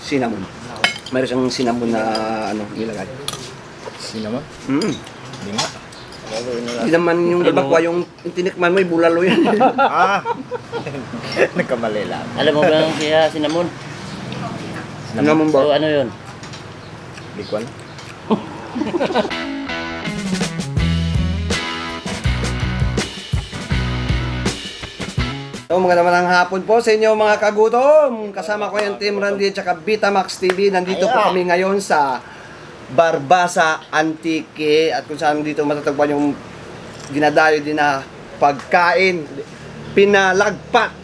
Cinnamon. Mayroon siyang cinnamon na nilagay. Cinnamon? Hindi nga. Hindi naman yung balbakwa, yung tinikman mo, bulalo yan. Nagkamali lang. Alam mo ba yung siya cinnamon? Cinnamon ba? So ano yun? Big one? So, magandang hapon po sa inyo mga kagutom. Kasama ko yung Team Randy at saka Vitamax TV. Nandito po kami ngayon sa Barbasa Antique at kung saan dito matatagpuan yung dinadayo din na pagkain, pinalagpat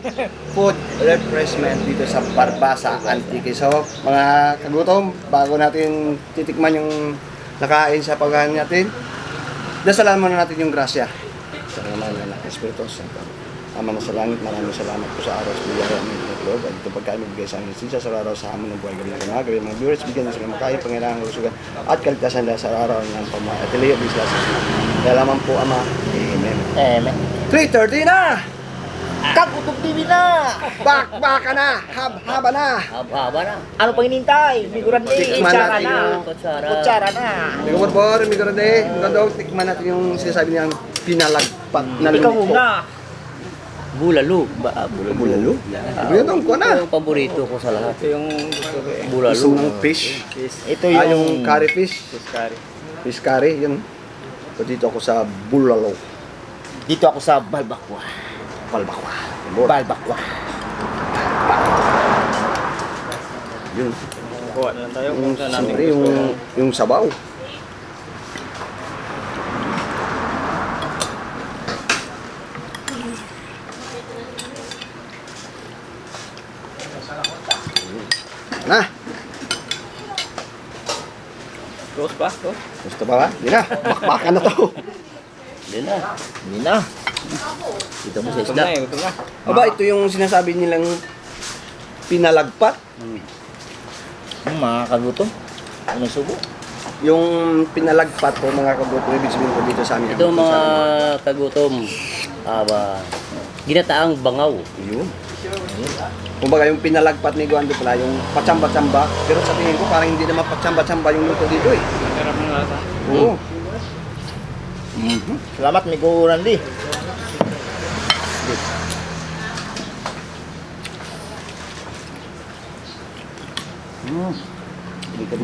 food refreshment dito sa Barbasa Antique. So, mga kagutom, bago natin titikman yung nakain sa pagkain natin, dasalan muna natin yung grasya sa naman ng Espiritu Santo. Ama na sa langit, maraming salamat po sa araw sa biyaya ng Lord. At ito pagkain magbigay sa amin sa araw sa hamon ng buhay gabi ng mga gabi. Mga viewers, bigyan na sila makain, pangailangan kalusugan at kaligtasan dahil sa araw ng pama. At iliyo, bisla sa sila. Kaya lamang po, Ama. Amen. Amen. 3:30 na! Kagutom TV na! Bakbaka na! Haba na! Haba na. Ano pang inintay? Miguran Tikman Kutsara natin na! yung... Kutsara na! Ikaw mo po, Migo Rande. Maganda, tikman natin yung sinasabi niyang pinalagpat na Ikaw luto. muna! Bulalo. Bulalo? Bulalo ko na. Ito yung paborito ko sa lahat. Ito yung gusto ko eh. Bulalo. Gusto ng fish. Ito Yung curry fish. curry. Fish curry, yun. So dito ako sa bulalo. Dito ako sa Balbakwa. Balbakwa. Balbakwa. Yun. Kuha na lang tayo. Siyempre, yung sabaw. Na! Close pa? Close? Gusto ba ba? Hindi na. Bakbakan na to. Hindi na. Hindi na. Dito mo sa Gutom isda. na eh. Gutom na. Aba, ito yung sinasabi nilang pinalagpat. Mga kagutom. Ano subo? Yung pinalagpat po mga kagutom, ibig sabihin ko dito sa amin. Ito mga kagutom. Ginataang bangaw. Yun. Kumbaga yung pinalagpat ni Guando pala, yung patsamba-tsamba. Pero sa tingin ko parang hindi naman patsamba-tsamba yung luto dito eh. Sarap ng lasa. Oo. Salamat, Miguran di.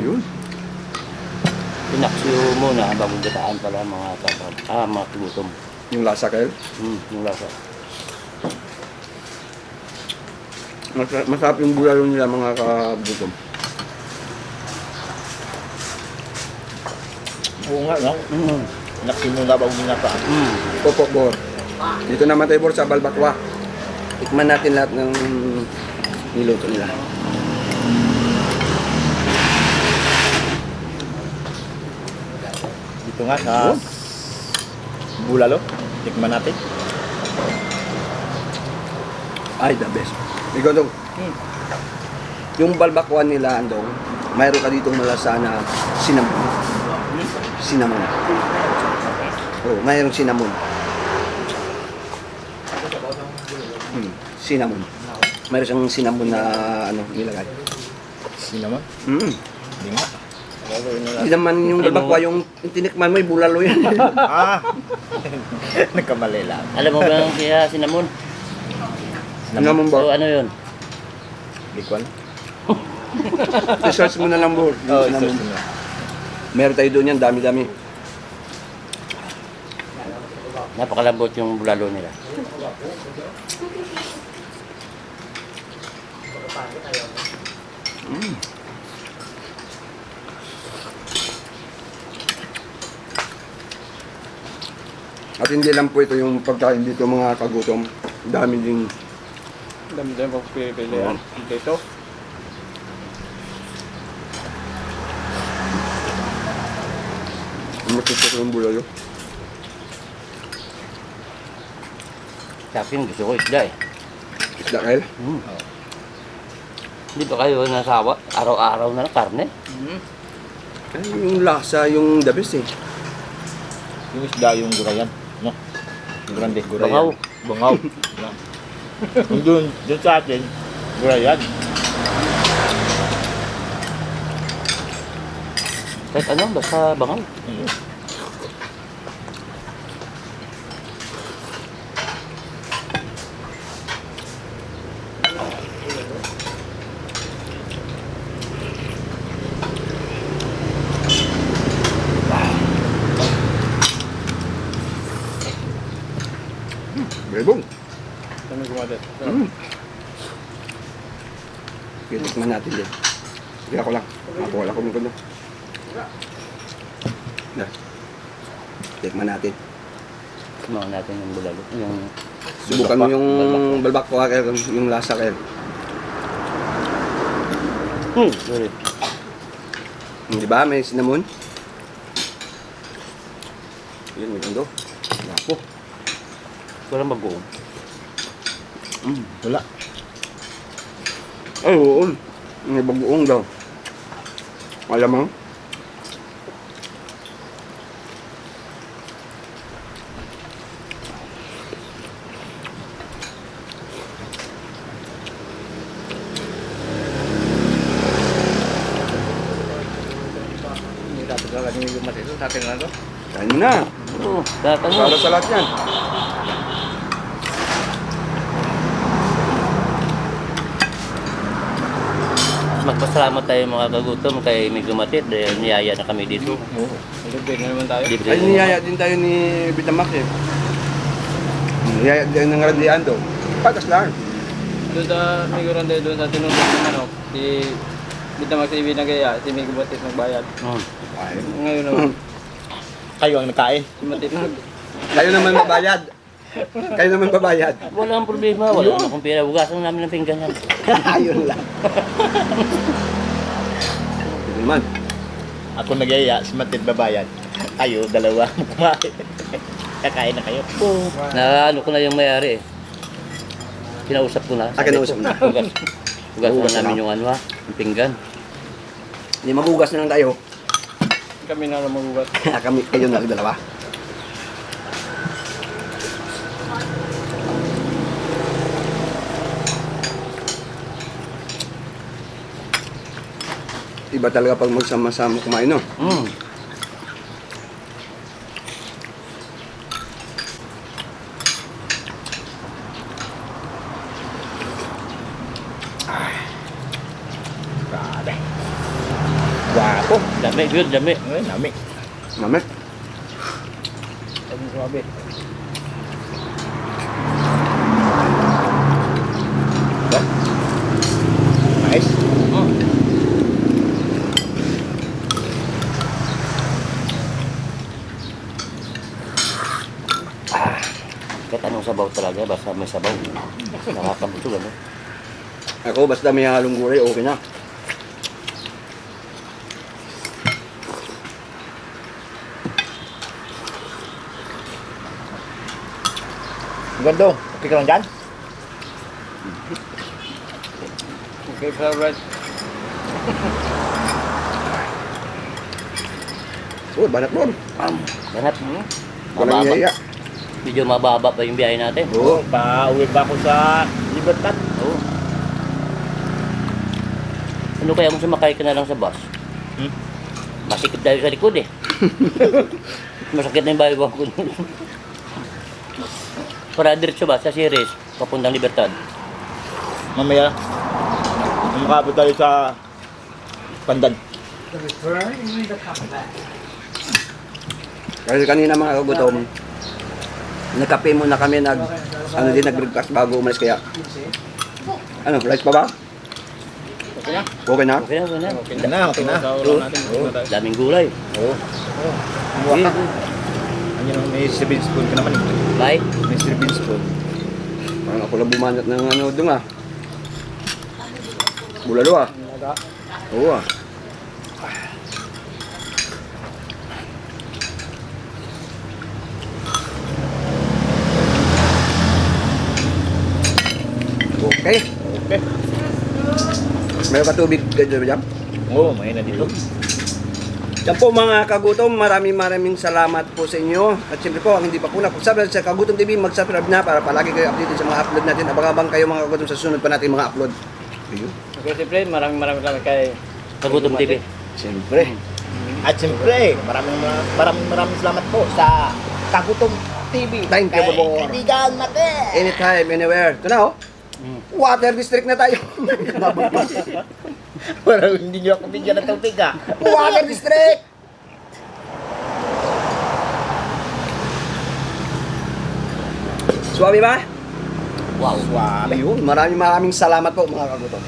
Yun. Pinaksiyo muna bago gataan pala mga mga kagutom. Yung lasa kayo. Yung lasa. Masarap yung bulalo nila mga kagutom. Oo nga, no? Naksimula ba ang ginapa? Popo Bor. Dito naman tayo Bor sa Balbakwa. Tikman natin lahat ng niluto nila. Dito nga sa Bulalo. Tikman natin. Ay, the best. Ikaw dong. Yung balbakwa nila andong, mayroon ka ditong malasa na cinnamon. Cinnamon. Oh, mayroong cinnamon. Cinnamon. Mayroon siyang cinnamon na nilagay. Cinnamon? Hindi nga. Hindi naman yung balbakwa, yung tinikman mo, bulalo yan. Nagkamali lang. Alam mo ba yung siya cinnamon? Cinnamon So ba? ano yun? Big one? I-search mo na lang, Bor. Yung cinnamon. Meron tayo doon yan, dami-dami. Napakalambot yung bulalo nila. At hindi lang po ito yung pagkain dito mga kagutom. Dami din. Dami-dami pa pipili yan. Dito. Matutok yung bulalo. Sa akin gusto ko isda eh. Isda kayo? Hindi ba kayo nasawa? Araw-araw na lang karne? Yung lasa, yung the best eh. Yung isda yung gurayan. No? Grande. Bangaw. Bangaw. Yung dun sa atin, gurayan. Kahit ano, basta bangaw. Ayun. Bebong. Kami kumadat. Titikman natin din. Sige ako lang. Wala ko ng kuno. Na. Tikman natin. Sumakan natin yung bulalo. Yung Subukan mo yung balbak ko, yung lasa kayo. sorry. Di ba? May cinnamon. Yun, may gando. Lapo. Walang bagoong. Wala. Ay, oo. May bagoong daw. Alam mo? Hindi dapat talaga yung gumat ito. Sa akin na to. Kain mo na. Oo, lahat ano. Para sa lahat yan. Magpasalamat tayo mga kagutom kay may gumatid dahil niyaya na kami dito. Oo. Maganda na naman tayo. Libre Ay, na- niyaya din tayo ni Bitamax eh. Niyaya din ng Randian daw. Patas lang. Doon sa miguran doon sa tinunod ng manok, si Bitamax TV nagaya, si Migo Batit nagbayad. Ay. Ngayon naman, Kayo ang nagkain. si Batit Kayo naman mabayad. Kayo naman babayad. Walang problema, wala na akong pera. Hugasan namin ng pinggan yan. Ayun lang. Ito naman. Ako nag-iya, si Matit babayad. Kayo, dalawa kumain. Kakain na kayo. Oo. Na ano ko na yung mayari eh. Kinausap ko na. Kinausap na. Hugas Hugas na namin na. yung ano yung pinggan. Hindi magugas na lang tayo. kami na lang magugat. Kami, kayo na lang dalawa. Iba talaga pag magsama-sama kumain, no? Grabe. Wapo. Dami, good, dami. Ay, nami. Namit. Sabi sumabi. Ba? Nice. Kahit anong sabaw talaga, basta may sabaw. Nakakabusog ano. Ako, basta may halong gulay, okay na. Gando, okay ka lang dyan? Okay, favorite. Oh, banat mo. Banat. Walang Mababa. yaya. Medyo mababa pa yung biyahe natin. Oo. Pa-uwi pa ako sa Libertad. Oo. Ano kaya kung sumakay ka na lang sa bus? Hmm? Masikip tayo sa likod eh. Masakit na yung bayo ko. Para diretso ba sa series, papuntang Libertad. Mamaya, makabot tayo sa Pandan. Kasi kanina mga kagutom, nagkape muna kami, nag-breakfast bago umalis kaya. Ano, rice pa ba? Okay na? Okay na? Okay na, okay na. Okay Okay na, okay na. Sa ulam natin, Oo. na tayo. Daming gulay. Oo. Eh, Ano, may serving spoon ka naman eh. Bye. May serving spoon. Parang ako lang bumanat ng ano doon ah. Bulalo ah. Oo ah. Okay. Okay. Meron ka tubig dyan? Oo, may na dito. Yan po mga kagutom, maraming salamat po sa inyo. At siyempre po, ang hindi pa po nakapag-subscribe sa Kagutom TV, mag-subscribe na para palagi kayo updated sa mga upload natin. Abang-abang kayo mga kagutom sa sunod pa natin mga upload. Ayun. Okay, siyempre, maraming kay Kagutom TV. Siyempre. At siyempre, maraming salamat po sa Kagutom TV. Thank you, Kay Bobor. Kaibigan natin. Anytime, anywhere. Ito na, oh. Water district na tayo. Parang hindi nyo ako bigyan ng tubig ah. Water district! Suwabe ba? Wow. Ayun, maraming salamat po mga kagutom.